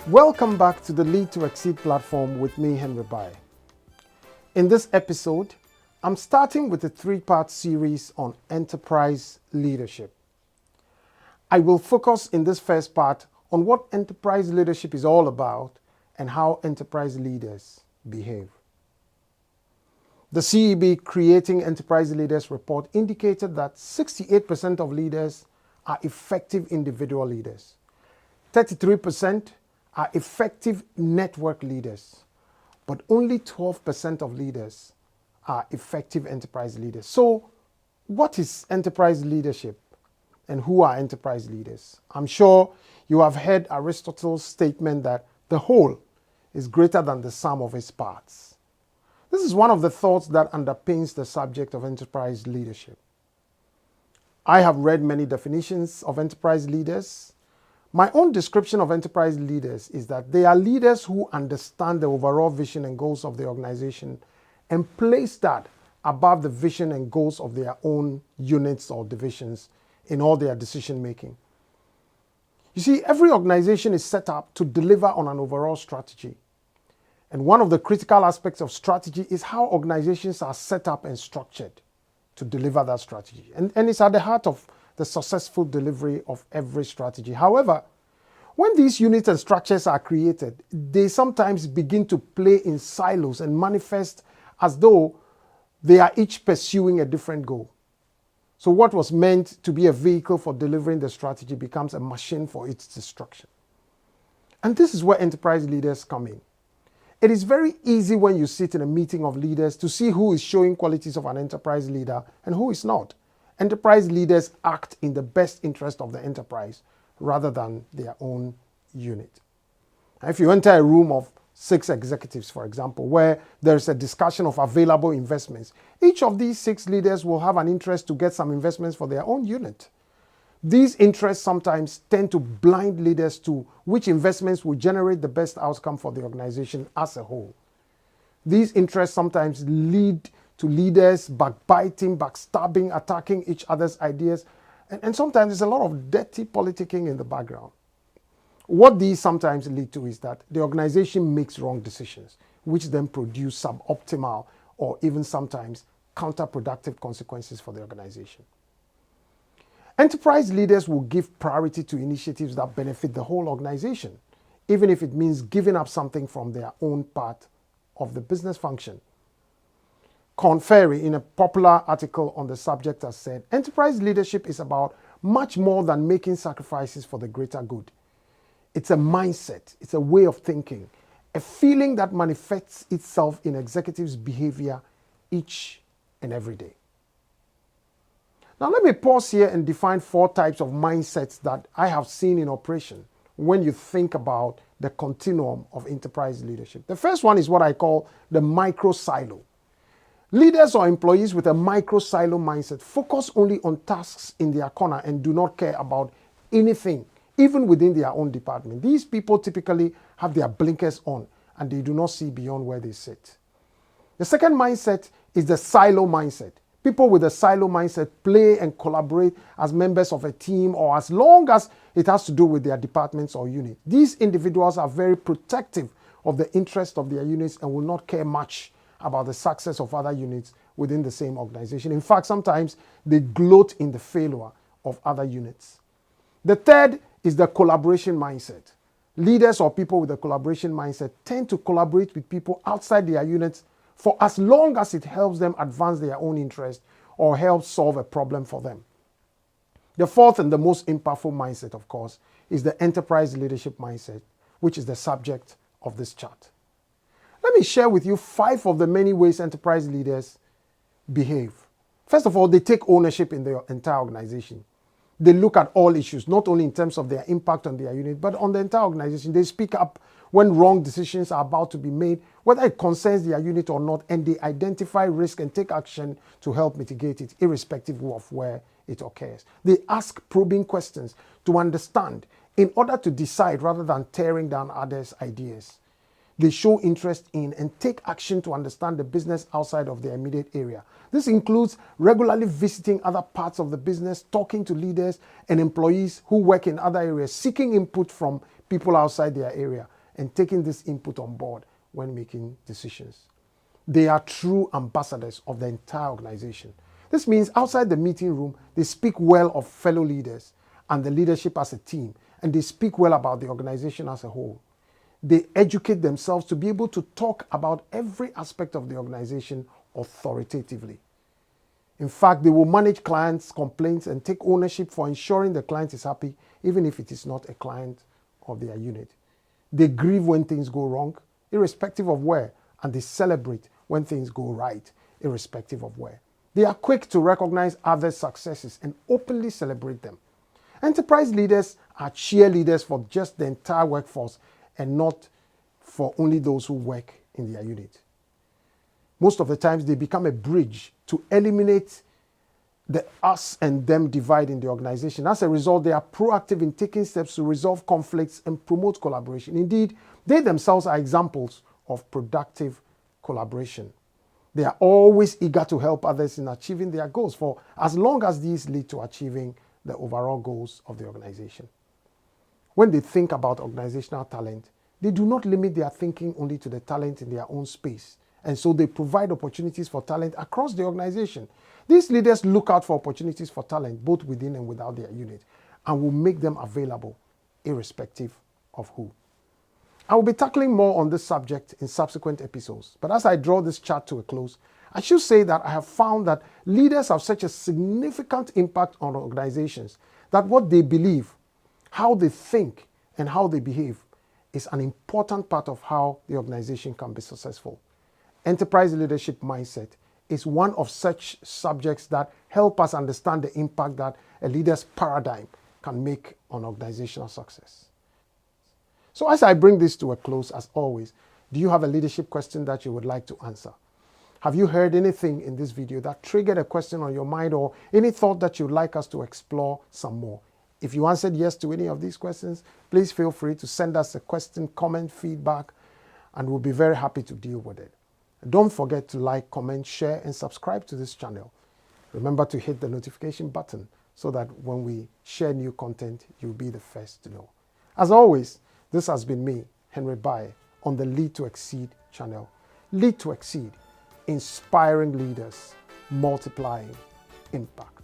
Welcome back to the Lead2Xceed platform with me, Henry Baye. In this episode, I'm starting with a three-part series on enterprise leadership. I will focus in this first part on what enterprise leadership is all about and how enterprise leaders behave. The CEB Creating Enterprise Leaders report indicated that 68% of leaders are effective individual leaders. 33% are effective network leaders, but only 12% of leaders are effective enterprise leaders. So, what is enterprise leadership and who are enterprise leaders? I'm sure you have heard Aristotle's statement that the whole is greater than the sum of its parts. This is one of the thoughts that underpins the subject of enterprise leadership. I have read many definitions of enterprise leaders. My own description of enterprise leaders is that they are leaders who understand the overall vision and goals of the organization and place that above the vision and goals of their own units or divisions in all their decision making. You see, every organization is set up to deliver on an overall strategy. And one of the critical aspects of strategy is how organizations are set up and structured to deliver that strategy. And it's at the heart of the successful delivery of every strategy. However, when these units and structures are created, they sometimes begin to play in silos and manifest as though they are each pursuing a different goal. So what was meant to be a vehicle for delivering the strategy becomes a machine for its destruction. And this is where enterprise leaders come in. It is very easy when you sit in a meeting of leaders to see who is showing qualities of an enterprise leader and who is not. Enterprise leaders act in the best interest of the enterprise rather than their own unit. If you enter a room of 6 executives, for example, where there is a discussion of available investments, each of these 6 leaders will have an interest to get some investments for their own unit. These interests sometimes tend to blind leaders to which investments will generate the best outcome for the organization as a whole. These interests sometimes lead to leaders backbiting, backstabbing, attacking each other's ideas, and sometimes there's a lot of dirty politicking in the background. What these sometimes lead to is that the organization makes wrong decisions, which then produce suboptimal or even sometimes counterproductive consequences for the organization. Enterprise leaders will give priority to initiatives that benefit the whole organization, even if it means giving up something from their own part of the business function. Korn Ferry, in a popular article on the subject, has said, enterprise leadership is about much more than making sacrifices for the greater good. It's a mindset, it's a way of thinking, a feeling that manifests itself in executives' behavior each and every day. Now let me pause here and define 4 types of mindsets that I have seen in operation when you think about the continuum of enterprise leadership. The first one is what I call the micro silo. Leaders or employees with a micro silo mindset focus only on tasks in their corner and do not care about anything, even within their own department. These people typically have their blinkers on and they do not see beyond where they sit. The second mindset is the silo mindset. People with a silo mindset play and collaborate as members of a team or as long as it has to do with their departments or unit. These individuals are very protective of the interest of their units and will not care much about the success of other units within the same organization. In fact, sometimes they gloat in the failure of other units. The third is the collaboration mindset. Leaders or people with a collaboration mindset tend to collaborate with people outside their units for as long as it helps them advance their own interest or helps solve a problem for them. The fourth and the most impactful mindset, of course, is the enterprise leadership mindset, which is the subject of this chart. Let me share with you 5 of the many ways enterprise leaders behave. First of all, they take ownership in the entire organization. They look at all issues, not only in terms of their impact on their unit, but on the entire organization. They speak up when wrong decisions are about to be made, whether it concerns their unit or not, and they identify risk and take action to help mitigate it, irrespective of where it occurs. They ask probing questions to understand in order to decide rather than tearing down others' ideas. They show interest in and take action to understand the business outside of their immediate area. This includes regularly visiting other parts of the business, talking to leaders and employees who work in other areas, seeking input from people outside their area, and taking this input on board when making decisions. They are true ambassadors of the entire organization. This means outside the meeting room, they speak well of fellow leaders and the leadership as a team, and they speak well about the organization as a whole. They educate themselves to be able to talk about every aspect of the organization authoritatively. In fact, they will manage clients' complaints and take ownership for ensuring the client is happy, even if it is not a client of their unit. They grieve when things go wrong, irrespective of where, and they celebrate when things go right, irrespective of where. They are quick to recognize others' successes and openly celebrate them. Enterprise leaders are cheerleaders for just the entire workforce and not for only those who work in their unit. Most of the times, they become a bridge to eliminate the us and them divide in the organization. As a result, they are proactive in taking steps to resolve conflicts and promote collaboration. Indeed, they themselves are examples of productive collaboration. They are always eager to help others in achieving their goals, for as long as these lead to achieving the overall goals of the organization. When they think about organizational talent, they do not limit their thinking only to the talent in their own space. And so they provide opportunities for talent across the organization. These leaders look out for opportunities for talent, both within and without their unit, and will make them available, irrespective of who. I will be tackling more on this subject in subsequent episodes. But as I draw this chat to a close, I should say that I have found that leaders have such a significant impact on organizations that what they believe, how they think, and how they behave is an important part of how the organization can be successful. Enterprise leadership mindset is one of such subjects that help us understand the impact that a leader's paradigm can make on organizational success. So as I bring this to a close, as always, do you have a leadership question that you would like to answer? Have you heard anything in this video that triggered a question on your mind, or any thought that you'd like us to explore some more? If you answered yes to any of these questions, please feel free to send us a question, comment, feedback, and we'll be very happy to deal with it. Don't forget to like, comment, share, and subscribe to this channel. Remember to hit the notification button so that when we share new content, you'll be the first to know. As always, this has been me, Henry Baye, on the Lead2Xceed channel. Lead2Xceed, inspiring leaders, multiplying impact.